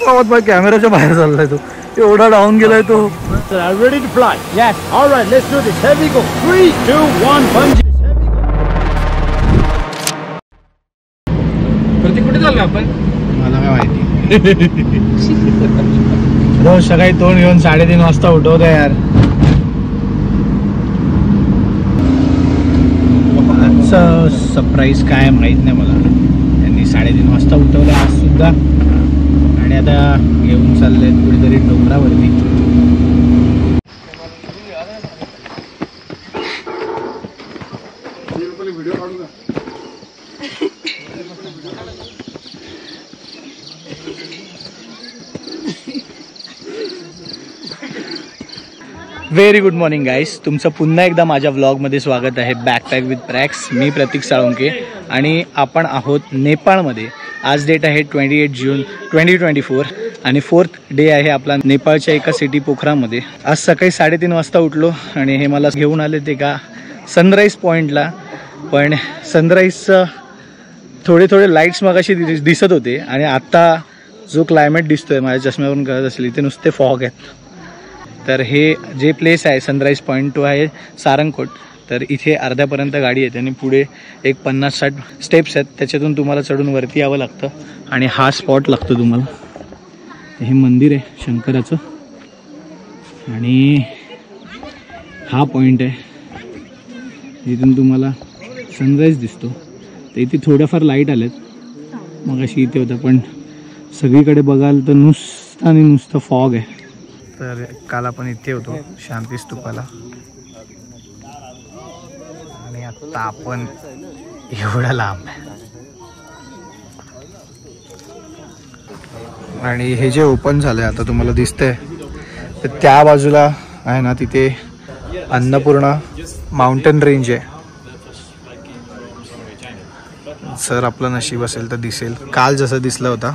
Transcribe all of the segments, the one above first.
आवाज माझ्या कॅमेराच्या बाहेर चाललाय तो, एवढा डाऊन गेलाय तो. Ready to fly? Yes. All right, let's do this. Here we go. 3, 2, 1, bungee. कुठे चाललो आपण? मला काय माहिती. रोज सकाळी तोंड घेऊन 3:30 वाजता उठवतो यार. आजचं सरप्राईज काय माहित नाही मला. त्यांनी 3:30 वाजता उठवलं आज सुद्धा, आणि आता घेऊन चालले कुठेतरी डोंगरावरती. व्हेरी गुड मॉर्निंग गाईस, तुमचं पुन्हा एकदा माझ्या व्लॉगमध्ये स्वागत आहे. Backpack with Praks. मी प्रतीक साळुंके आणि आपण आहोत नेपाळमध्ये. आज डेट आहे 28 जून 2024 आणि 4th डे आहे आपला नेपाळच्या एका सिटी पोखरामध्ये. आज सकाळी 3:30 वाजता उठलो आणि हे मला घेऊन आले ते का सनराईज पॉईंटला. पण सनराईजचं थोडे लाईट्स मगाशी दिसत होते, आणि आत्ता जो क्लायमेट दिसतोय माझ्या चष्म्यावरून कळत असेल, इथे नुसते फॉग आहेत. तर हे जे प्लेस आहे सनराईज पॉईंट तो आहे सारंगकोट. तर इथे अर्ध्यापर्यंत गाडी येते आणि पुढे एक 50-60 स्टेप्स आहेत, त्याच्यातून तुम्हाला चढून वरती यावं लागतं. आणि हा स्पॉट लागतो तुम्हाला. हे मंदिर आहे शंकराचं, आणि हा पॉईंट आहे जिथून तुम्हाला सनराईज दिसतो. तर इथे थोड्याफार लाईट आल्यात, मग अशी इथे होतं, पण सगळीकडे बघाल तर नुसतं आणि नुसतं फॉग आहे. तर काल आपण इथे होतो शांती स्तूपाला, आणि आता आपण एवढा लांब आहे. आणि हे जे ओपन झालंय आता तुम्हाला दिसतंय, तर त्या बाजूला आहे ना, तिथे अन्नपूर्णा माउंटेन रेंज आहे. सर आपलं नशीब असेल तर दिसेल. काल जसं दिसलं होता,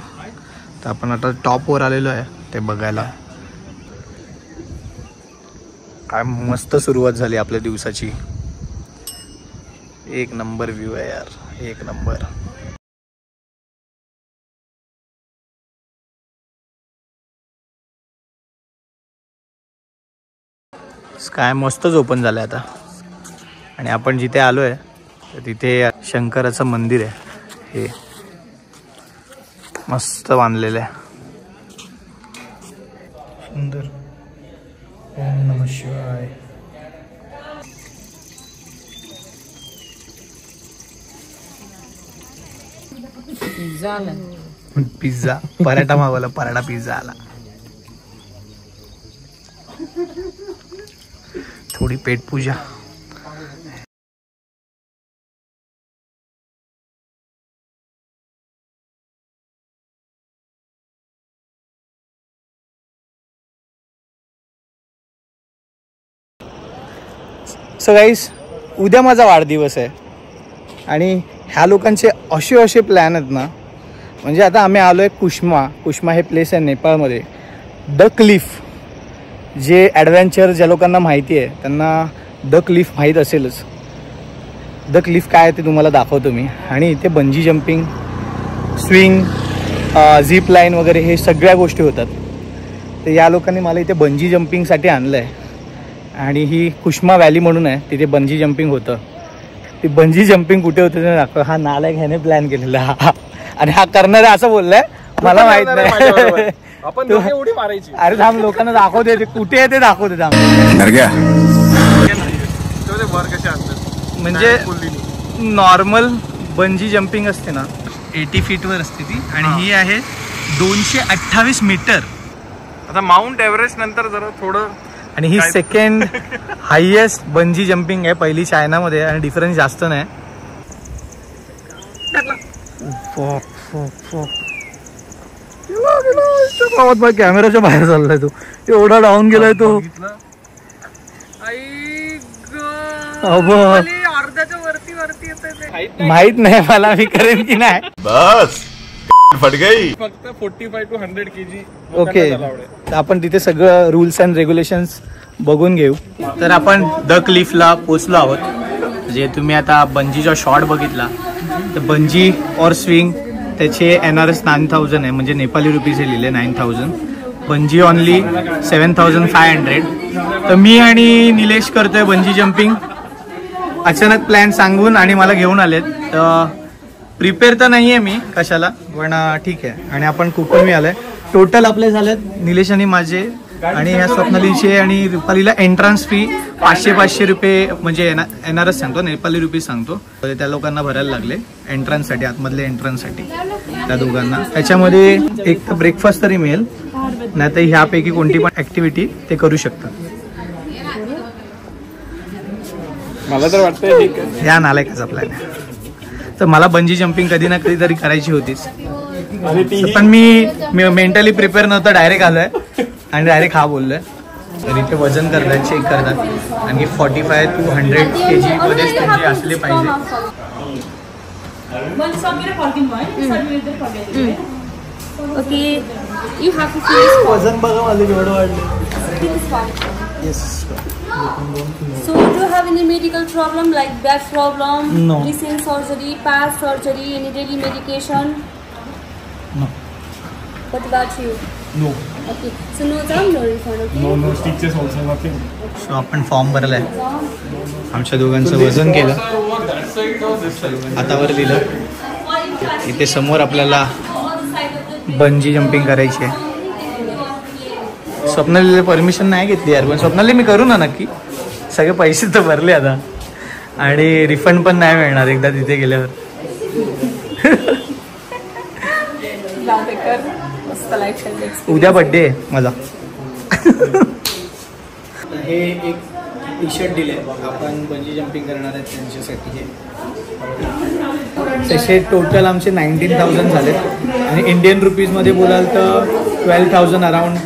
तर आपण आता टॉपवर आलेलो आहे ते बघायला. काय मस्त सुरुवात झाली आपल्या दिवसाची. एक नंबर व्ह्यू आहे यार, एक नंबर. काय मस्तच ओपन झालं आता. आणि आपण जिथे आलो आहे तर तिथे शंकराचं मंदिर आहे. हे मस्त बांधलेलं आहे, सुंदर. ओम नमः शिवाय. पिझ्झा पराठा मागवला, पराठा पिझ्झा आला. थोडी पेटपूजा. सो गाईस, उद्या माझा वाढदिवस आहे, आणि ह्या लोकांचे असे प्लॅन आहेत ना. म्हणजे आता आम्ही आलो आहे कुश्मा हे प्लेस आहे नेपाळमध्ये. द क्लिफ, जे ॲडव्हेंचर ज्या लोकांना माहिती आहे त्यांना द क्लिफ माहीत असेलच. द क्लिफ काय आहे ते तुम्हाला दाखवतो मी. आणि इथे bungee jumping, swing, zip line वगैरे हे सगळ्या गोष्टी होतात. तर या लोकांनी मला इथे बंजी जम्पिंगसाठी आणलं आहे. आणि ही कुश्मा व्हॅली म्हणून आहे, तिथे बंजी जम्पिंग होतं. ती बंजी जम्पिंग कुठे होतं ते दाखव. हा नालायक ह्याने प्लॅन केलेला, आणि हा करणार आहे असं बोललाय. मला माहित नाही. आपण उडी मारायची. अरे थांब, लोकांना दाखवते ते कुठे आहे ते दाखवते. थांब, म्हणजे नॉर्मल बंजी जम्पिंग असते ना 80 फीटवर असते ती, आणि ही आहे 228 मीटर. आता माउंट एव्हरेस्ट नंतर जरा थोडं. आणि ही सेकंड हायएस्ट बंजी जम्पिंग आहे, पहिली चायनामध्ये, आणि डिफरन्स जास्त नाही. माझ्या कॅमेराच्या बाहेर चाललाय तो, एवढा डाऊन गेलाय तो. माहित नाही मला, मी करेन की नाही. बस फट गई. फक्त 45 to 100 kg. ओके, तर आपण तिथे सगळं रूल्स अँड रेग्युलेशन्स बघून घेऊ. तर आपण द क्लिफला पोचलो आहोत. जे तुम्ही आता बंजीचा शॉट बघितला, तर बंजी और स्विंग त्याचे NRS 9000 आहे, म्हणजे नेपाली रुपीज हे लिहिले 9000. Bungee only 7500. तर मी आणि निलेश करतोय बंजी जम्पिंग. अचानक प्लॅन सांगून आणि मला घेऊन आलेत. तर प्रिपेअर तर नाही आहे मी कशाला, पण ठीक आहे. आणि आपण कुपन मी आलाय. टोटल आपले झालेत निलेश आणि माझे आणि ह्या स्वप्नालीचे आणि रुपालीला एंट्रन्स फी 500 रुपये, म्हणजे NRS सांगतो, नेपाली रुपीज सांगतो. त्या लोकांना भरायला लागले एंट्रन्ससाठी, आतमधले एंट्रन्ससाठी त्या दोघांना. त्याच्यामध्ये एक तर ब्रेकफास्ट तरी मिळेल, नाही तर ह्यापैकी कोणती पण ऍक्टिव्हिटी ते करू शकतात. मला तर वाटतं या नालायकाचा प्लॅन आहे. तर मला बंजी जम्पिंग कधी ना कधी तरी करायची होतीच, पण मी मेंटली प्रिपेअर नव्हतं. डायरेक्ट आलोय आणि डायरेक्ट हा बोललोय. तर इथे वजन करतात, चेक करतात, आणि 45 to 100 kg मध्येच तुमचे असले पाहिजे. वजन बघा माझं केवढं वाढलं. Yes. So do you have any medical problem like back problem, No. recent surgery, past surgery, any daily medication? No. What about you? No. Okay. So no jam, no refund, okay? No stitches also, nothing. So आपण form भरलाय, आमच्या दोघांचं वजन केलं, हातावर दिलं. इथे समोर आपल्याला बंजी जम्पिंग करायची आहे. स्वप्नालीला परमिशन नाही घेतली यार, पण स्वप्नाली मी करू ना नक्की. सगळे पैसे तर भरले आता आणि रिफंड पण नाही मिळणार एकदा तिथे गेल्यावर. उद्या बर्थडे आहे माझा. हे एक टी-शर्ट दिले आपण बंजी जम्पिंग करणार आहेत त्यांच्यासाठी. हे तसे टोटल आमचे 19,000 झाले आणि इंडियन रुपीजमध्ये बोलाल तर 12,000 अराउंड.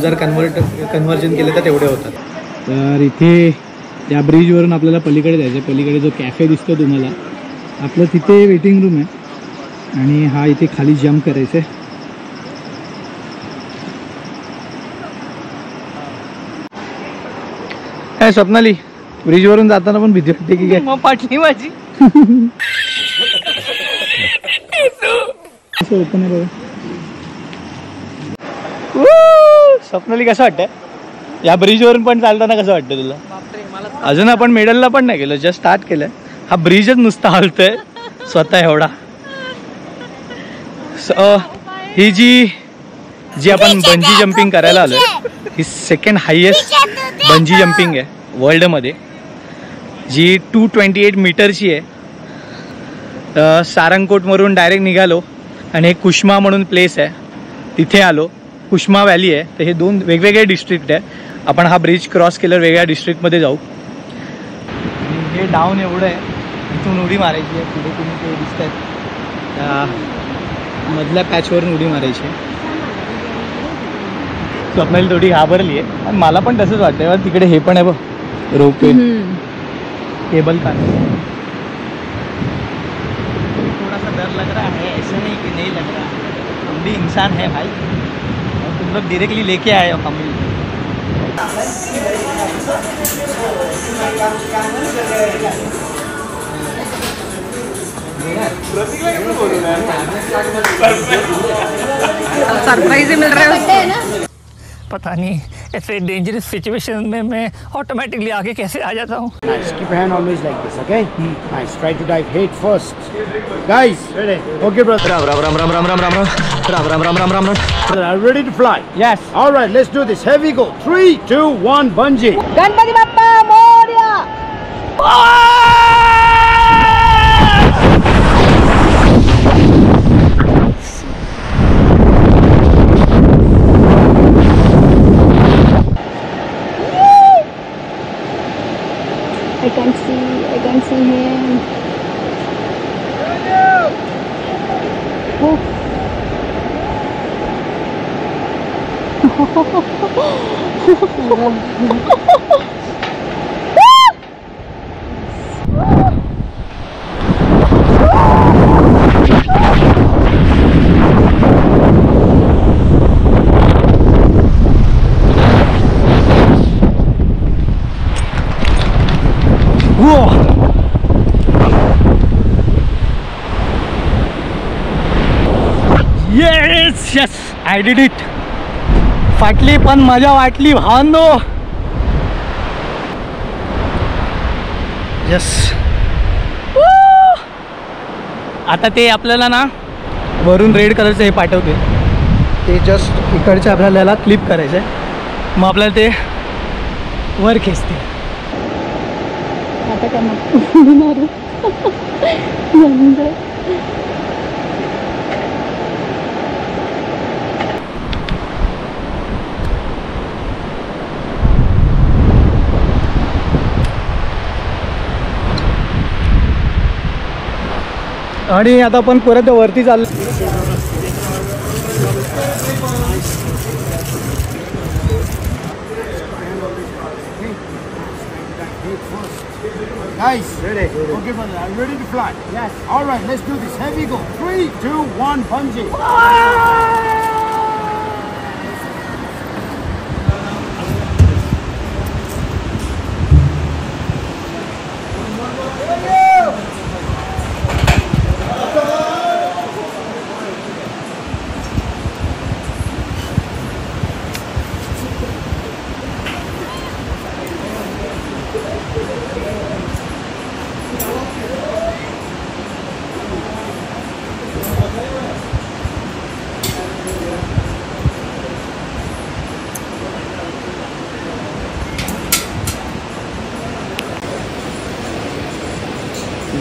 जर कन्व्हर्जन केलं तर तेवढे होतात. तर इथे त्या ब्रिजवरून आपल्याला पलीकडे जायचं. पलीकडे जो कॅफे दिसतो तुम्हाला, आपलं तिथे वेटिंग रूम आहे आणि हा इथे खाली जम्प करायचं आहे. काय स्वप्नाली, ब्रिजवरून जाताना पण भीती वाटते की काय? पाटली माझी. ओपन आहे बघा. स्वप्नाली कसं वाटतंय या ब्रिजवरून पण चालताना? कसं वाटतं तुला? अजून आपण मिडलला पण नाही गेलो, जस्ट स्टार्ट केलंय. हा ब्रिजच नुसता हलतोय स्वतः एवढा. ही जी आपण बंजी जम्पिंग करायला आलोय, ही सेकंड हायेस्ट बंजी जम्पिंग आहे वर्ल्डमध्ये, जी 228 मीटरची आहे. सारंगकोटवरून डायरेक्ट निघालो आणि एक कुष्मा म्हणून प्लेस आहे तिथे आलो. कुष्मा व्हॅली आहे. तर हे दोन वेगवेगळे डिस्ट्रिक्ट आहे. आपण हा ब्रिज क्रॉस केल्यावर वेगळ्या डिस्ट्रिक्टमध्ये जाऊ. हे डाऊन एवढं आहे, इथून उडी मारायची आहे. पुढे तुम्ही ते दिसत आहेत मधल्या पॅचवरून उडी मारायची आहे. स्वप्नाली थोडी घाबरली आहे आणि मला पण तसंच वाटतंय. तिकडे हे पण आहे बघ, रोपवे, केबल कार. थोड़ा सा डर लग रहा है, ऐसा नहीं कि नहीं लग रहा. हम भी इंसान है भाई, और तुम लोग डायरेक्टली लेके आए हो हम. सरप्राइज मिल रहा है. पता नहीं ऐसे डेंजरस सिचुएशन में मैं ऑटोमेटिकली आगे कैसे आ जाता हूँ. Nice. Keep your hand always like this, okay? Nice. Try to dive head first. Guys, ready? Okay, brother. Ram ram ram ram ram ram ram ram ram ram ram ram ram. Are you ready to fly? Yes. All right, let's do this. Here we go. 3, 2, 1, bungee. Ganpati Bappa Morya. I can see him. Yes I did it. फाटली पण मजा वाटली भावांनो. Yes. आता ते आपल्याला ना वरून रेड कलरचं हे पाठवते. ते जस्ट इकडच्या आपल्याला क्लिप करायचं आहे. मग आपल्याला ते वर खेचते. आता काय आणि आता आपण परत वरती चाललो. Guys, ready? Okay, brother. Are you ready to fly? Yes. All right, let's do this. Here we go. 3, 2, 1, bungee.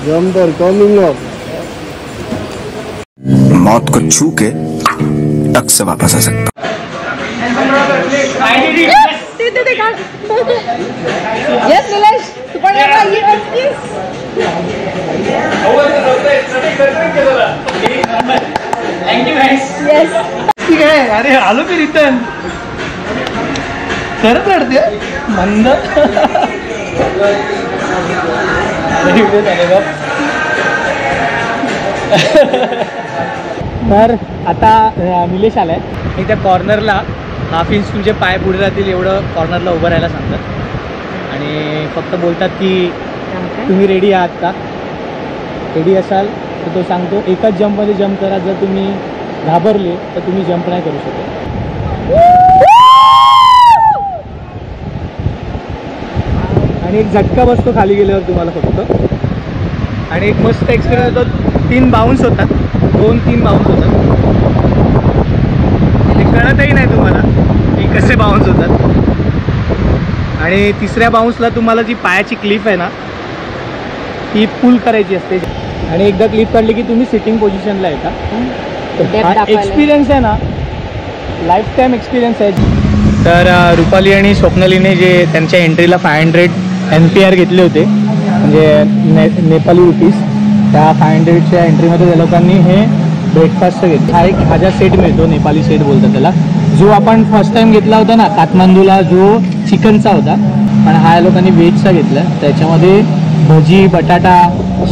Jumper coming up. मौत को छू के टक से वापस आ सकता. Yes, Nilesh. Super Nova, yes. Thank you guys. Yes. ठीक आहे. अरे आलो की रिटर्न. खरंच वाटते मंद. तर आता निलेश आलाय. मी त्या कॉर्नरला 1/2 इंच तुमचे पाय पुढे राहतील एवढं कॉर्नरला उभं राहायला सांगतात. आणि फक्त बोलतात की तुम्ही रेडी आहात का. रेडी असाल तर तो सांगतो एकाच जम्पमध्ये जम्प करा. जर तुम्ही घाबरले तर तुम्ही जम्प नाही करू शकत. आणि एक झटका बसतो खाली गेल्यावर तुम्हाला फक्त. आणि एक मस्त एक्सपिरियन्स होतो. 3 बाउन्स होतात. 2-3 बाउन्स होतात. ते कळतही नाही तुम्हाला की कसे बाउन्स होतात. आणि तिसऱ्या बाउन्सला तुम्हाला जी पायाची क्लिप आहे ना ती पुल करायची असते. आणि एकदा क्लिप काढली की तुम्ही सिटिंग पोझिशनला येता. एक्सपिरियन्स आहे ना लाईफ टाईम एक्सपिरियन्स आहे. तर रुपाली आणि स्वप्नालीने जे त्यांच्या एंट्रीला 500 NPR घेतले होते म्हणजे नेपाली रुपीज. त्या 500च्या एंट्रीमध्ये त्या लोकांनी हे ब्रेकफास्टचं घेतलं. हा एक भाज्या सेट मिळतो. नेपाली सेट बोलतात त्याला. जो आपण फर्स्ट टाइम घेतला होता ना काठमांडूला जो चिकनचा होता. पण हा या लोकांनी व्हेजचा घेतला. त्याच्यामध्ये भजी, बटाटा,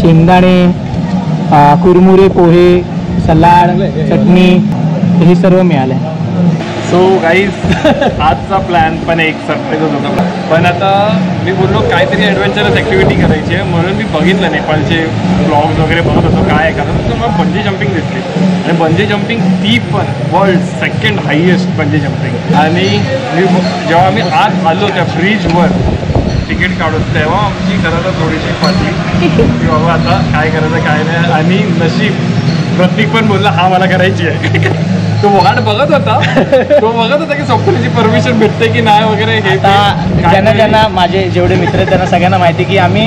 शेंगदाणे, कुरमुरे, पोहे, सलाड, चटणी हे सर्व मिळालं. सो गाईज आजचा प्लॅन पण एक सरप्राईजच होता. पण आता मी बोललो काहीतरी ॲडव्हेंचरस ॲक्टिव्हिटी करायची आहे म्हणून मी बघितलं नेपाळचे ब्लॉग्स वगैरे बघत होतो काय आहे. कारण तर मला बंजी जम्पिंग दिसली. आणि बंजी जम्पिंग ती पण world 2nd highest bungee jumping. आणि मी जेव्हा आम्ही आत आलो त्या ब्रिजवर तिकीट काढून तेव्हा आमची करायला थोडीशी फाटली की बाबा आता काय करायचं काय नाही. आणि नशीब प्रतीक पण बोलला हा मला करायची आहे. तो वाट बघत होता. तो बघत होता की स्वप्नालीची परमिशन भेटते की नाही वगैरे. हे ज्यांना माझे जेवढे मित्र आहेत त्यांना सगळ्यांना माहिती की आम्ही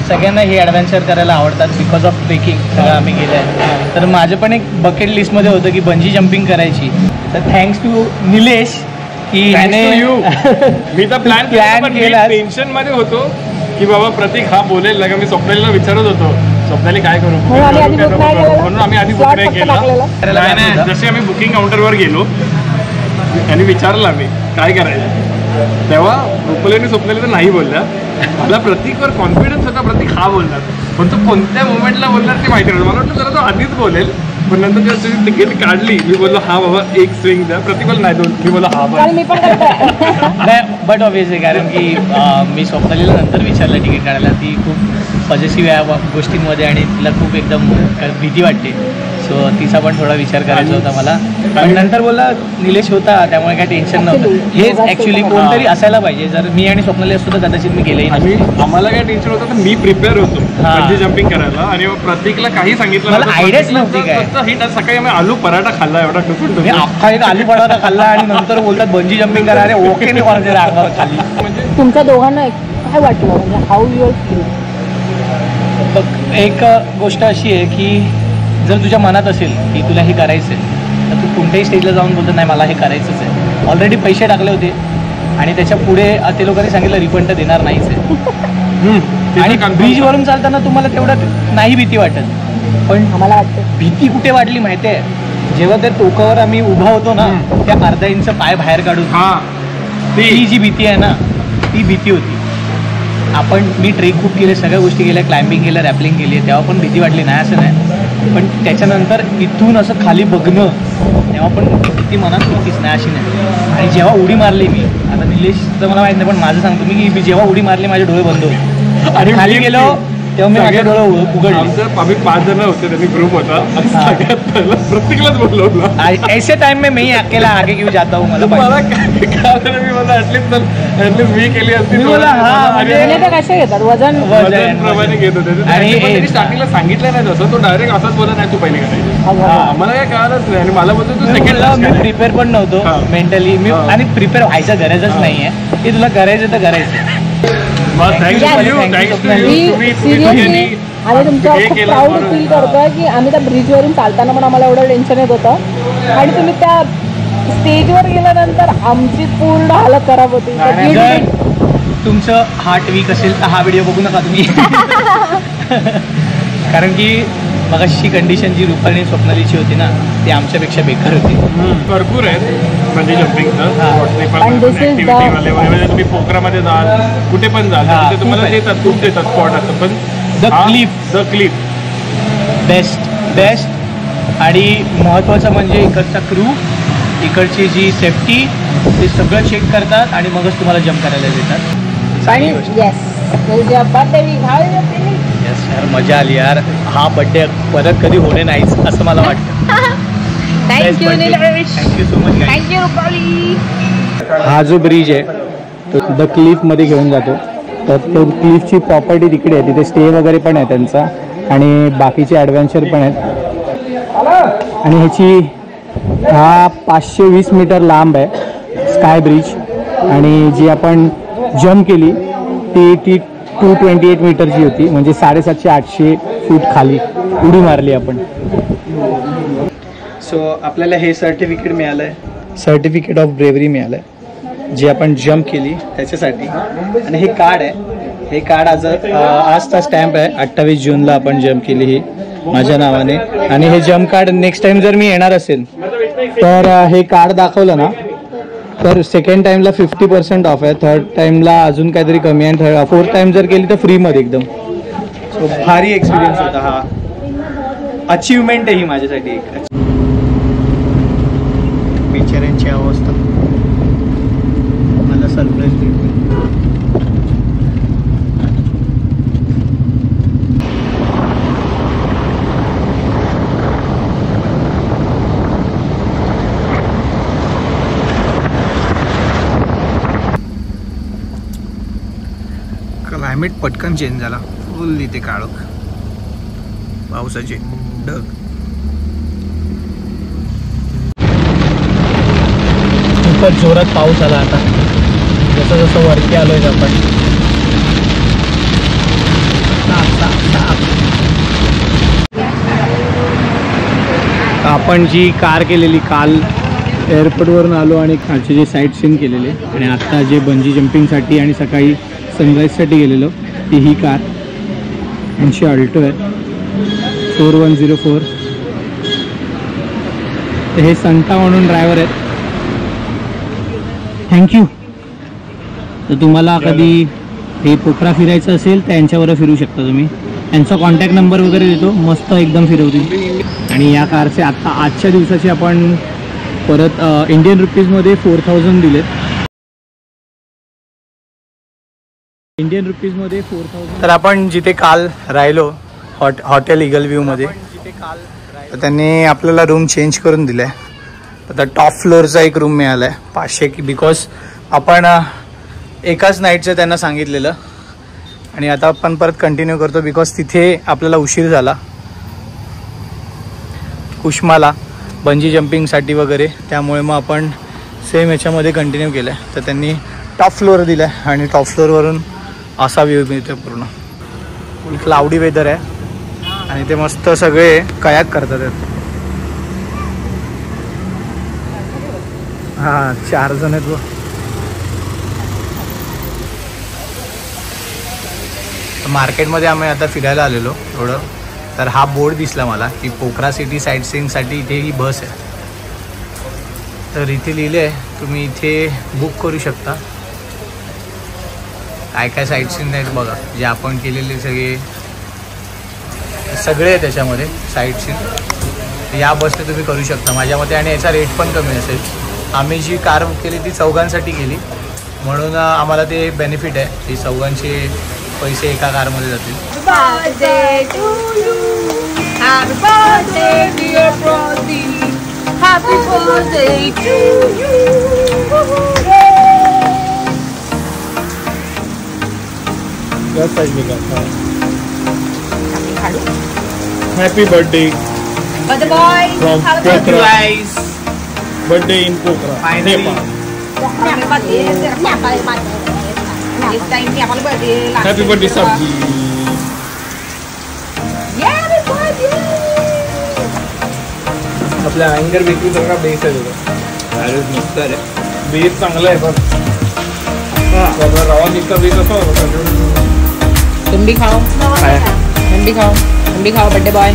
सगळ्यांना हे ॲडव्हेंचर करायला आवडतात. बिकॉज ऑफ ट्रेकिंग सगळं आम्ही गेलं आहे. तर माझं पण एक बकेट लिस्टमध्ये होतं की बंजी जम्पिंग करायची. तर थँक्स टू निलेश की मी तर प्लॅन केला. टेन्शन मध्ये होतो की बाबा प्रतीक हा बोलेल ना. मी स्वप्नालीला विचारत होतो स्वप्नाली काय करू म्हणून आम्ही आधी बुक नाही केला. नाही जसे आम्ही बुकिंग काउंटरवर गेलो आणि विचारलं आम्ही काय करायचं तेव्हा रुपालीने स्वप्नाली तर नाही बोलला. मला प्रतीकवर कॉन्फिडन्स होता प्रतीक हा बोलणार. पण तो कोणत्या मोमेंटला बोलणार ते माहिती नव्हतं. मला वाटलं जरा तो आधीच बोलेल. पण नंतर जेव्हा तुझी तिकीट काढली मी बोललो हा बाबा एक स्विंग द्या. प्रतिकूल नाही दोन. मी बोललो हा बाबा. बट ऑब्वियसली कारण की मी स्वप्नालीला नंतर विचारलं तिकीट काढायला. ती खूप पॉझिटिव्ह आहे गोष्टींमध्ये आणि तिला खूप एकदम भीती वाटते. सो तिचा पण थोडा विचार करायचा होता मला. पण नंतर बोलला निलेश होता त्यामुळे काही टेन्शन नव्हतं. हेच ॲक्च्युली कोणतरी असायला पाहिजे. जर मी आणि स्वप्नाली असतो तर कदाचित मी गेलेही नसतो. आम्हाला काय टेन्शन होतं तर मी प्रिपेअर होतो बंजी जम्पिंग करायला आणि प्रत्येकला काही सांगितलं मला आयडियाच नव्हती काय. सकाळी आम्ही आलू पराठा खाल्ला एवढा टुकून मी अख्खा एक आलू पराठा खाल्ला आणि नंतर बोलतात बंजी जम्पिंग करा. अरे ओके मी कोणाच्या रांगावर खाली. तुमच्या दोघांना काय वाटलं म्हणजे हाऊ युअर फील? बघ एक गोष्ट अशी आहे की जर तुझ्या मनात असेल की तुला हे करायचं आहे तर तू कोणत्याही स्टेजला जाऊन बोलतो नाही मला हे करायचंच आहे. ऑलरेडी पैसे टाकले होते आणि त्याच्या पुढे ते लोकांनी सांगितलं रिफंड तर देणार नाहीच आहे. आणि ब्रिजवरून चालताना तुम्हाला तेवढं नाही भीती वाटत. पण आम्हाला वाटतं भीती कुठे वाटली माहिती आहे? जेव्हा त्या टोकावर आम्ही उभा होतो ना त्या अर्धा इंच पाय बाहेर काढून ती जी भीती आहे ना ती भीती होती. मी ट्रेक खूप केले, सगळ्या गोष्टी केल्या, क्लाइम्बिंग केलं, रॅपलिंग केली, तेव्हा पण भीती वाटली नाही असं नाही. पण त्याच्यानंतर इथून असं खाली बघणं तेव्हा पण भीती मनात होतीच नाही अशी नाही. आणि जेव्हा उडी मारली मी, आता निलेशचं मला माहीत नाही पण माझं सांगतो मी की मी जेव्हा उडी मारली माझे डोळे बंद होते आणि खाली गेलो तेव्हा मी माझे डोळे उघडले. आम्ही 5 जण होते त्यांनी ग्रुप होता प्रत्येकालाच बोलवलं. ऐसे टाइम में मैं ही अकेला आगे क्यों जाता हूँ. मी केली असती कसे घेतात वजन प्रमाणे घेत होते आणि स्टार्टिंगला सांगितलं नाही तसं. तो डायरेक्ट असंच बोलत नाही तू पहिले करायचं. मला काय कळालंच नाही आणि मला बोलतो तू सेकंड. मी प्रिपेअर पण नव्हतो मेंटली मी आणि प्रिपेअर व्हायचं गरजच नाही आहे की तुला करायचं तर करायचं. आम्ही तुमचं खूप प्राऊड फील करतोय की आम्ही त्या ब्रिजवरून चालताना पण आम्हाला एवढं टेन्शन येत होतं आणि तुम्ही त्या स्टेजवर गेल्यानंतर आमची पूर्ण हालत खराब होती. तुमचं हार्ट वीक असेल तर हा व्हिडिओ बघू नका तुम्ही. कारण की मगाशी कंडिशन जी रुपाली स्वप्नालीची होती ना ती आमच्यापेक्षा बेकार होती. भरपूर आहेत बंजी जम्पिंगचं. तुम्ही पोखरामध्ये जाल कुठे पण जाल तिथे तुम्हाला देतात खूप देतात स्पॉट असतं. पण द क्लिफ बेस्ट आणि महत्त्वाचं म्हणजे इकडचा क्रू इकडची जी सेफ्टी ते सगळं चेक करतात आणि मगच तुम्हाला जम्प करायला देतात. यस यार मजा आली यार. हा बड्डे परत कधी होणे नाहीच असं मला वाटतं. Thank you so much. हा जो ब्रिज आहे तो द क्लिफमध्ये घेऊन जातो. तर तो क्लिफची प्रॉपर्टी तिकडे आहे, तिथे स्टे वगैरे पण आहे त्यांचा आणि बाकीचे ॲडव्हेंचर पण आहेत. आणि ह्याची हा 520 मीटर लांब आहे स्काय ब्रिज आणि जी आपण जम्प केली ती 228 मीटरची होती म्हणजे 750-800 फूट खाली उडी मारली आपण. सो आपल्याला हे सर्टिफिकेट मिळालं आहे, सर्टिफिकेट ऑफ ब्रेवरी मिळालं आहे जी आपण जम्प केली त्याच्यासाठी. आणि हे कार्ड आहे, हे कार्ड आजचा स्टॅम्प आहे. 28 जूनला आपण जम्प केली ही माझ्या नावाने. आणि हे जम्प कार्ड नेक्स्ट टाइम जर मी येणार असेल तर हे कार्ड दाखवलं ना तर सेकंड टाइमला 50% ऑफ आहे, थर्ड टाइमला अजून काहीतरी कमी आहे, फोर्थ टाइम जर केली तर फ्रीमध्ये एकदम. सो भारी एक्सपिरियन्स होता हा. अचीवमेंट आहे ही माझ्यासाठी एक. बिचाऱ्यांची अवस्था मला सरप्राईज देते. क्लायमेट पटकन चेंज झाला. फुल इथे काळोख, पावसाचे ढग. खूपच जोरात पाऊस आला आता. जसं जसं वरती आलोय आपण आपण जी कार केलेली काल एअरपोर्टवरून आलो आणि खालचे जे साईट सीन केलेले आणि आत्ता जे बंजी जम्पिंगसाठी आणि सकाळी सनराईजसाठी गेलेलो ती ही कार यांची अल्टो आहे 4104. हे संता म्हणून ड्रायव्हर आहेत. थँक्यू. तर तुम्हाला कधी हे पोखरा फिरायचं असेल तर यांच्याबरोबर फिरू शकता तुम्ही. यांचा कॉन्टॅक्ट नंबर वगैरे देतो, मस्त एकदम फिरवतील. आणि या कारचे आजच्या दिवसाचे आपण परत इंडियन रुपीजमध्ये 4000 दिलेत. इंडियन रुपीजमध्ये 4000. तर आपण जिथे काल राहिलो हॉटेल इगल व्ह्यूमध्ये तर त्यांनी आपल्याला रूम चेंज करून दिला आहे. आता टॉप फ्लोअरचा एक रूम मिळाला आहे 500 की, बिकॉज आपण एकाच नाईटचं त्यांना सांगितलेलं आणि आता आपण परत कंटिन्यू करतो बिकॉज तिथे आपल्याला उशीर झाला कुष्माला बंजी जम्पिंगसाठी वगैरे, त्यामुळे मग आपण सेम याच्यामध्ये कंटिन्यू केलं आहे. तर त्यांनी टॉप फ्लोअर दिला आहे आणि टॉप फ्लोअरवरून असा व्ह्यू मिळतो पूर्ण. फुल क्लाउडी वेदर आहे आणि ते मस्त सगळे कयाक करतात. हां 4 जण आहेत. मार्केटमध्ये आम्ही आता फिरायला आलेलो थोडं, तर हा बोर्ड दिसला मला की पोखरा सिटी साईट सीइंगसाठी इथे ही बस आहे. तर इथे लिहिले आहे तुम्ही इथे बुक करू शकता. काय काय साईट सीइंग आहेत बघा, जे आपण केलेले सगळे आहे त्याच्यामध्ये साईट सीइंग. या बसने तुम्ही करू शकता माझ्या मते, आणि याचा रेट पण कमी असेल. आम्ही जी कार बुक केली ती चौघांसाठी केली म्हणून आम्हाला ते बेनिफिट आहे की चौघांचे पैसे एका कारमध्ये जातील. Happy birthday from Pokhara. Birthday in Pokhara Nepal. Happy birthday सब्जी. आपल्या अँगर बेकरी सारखा बेस आहे तुझा. अरे मस्त आहे, बेस चांगला आहे पण रवा निघता बेस असा होता. तुम भी खाओ, तुम भी खाओ बर्थडे बॉय.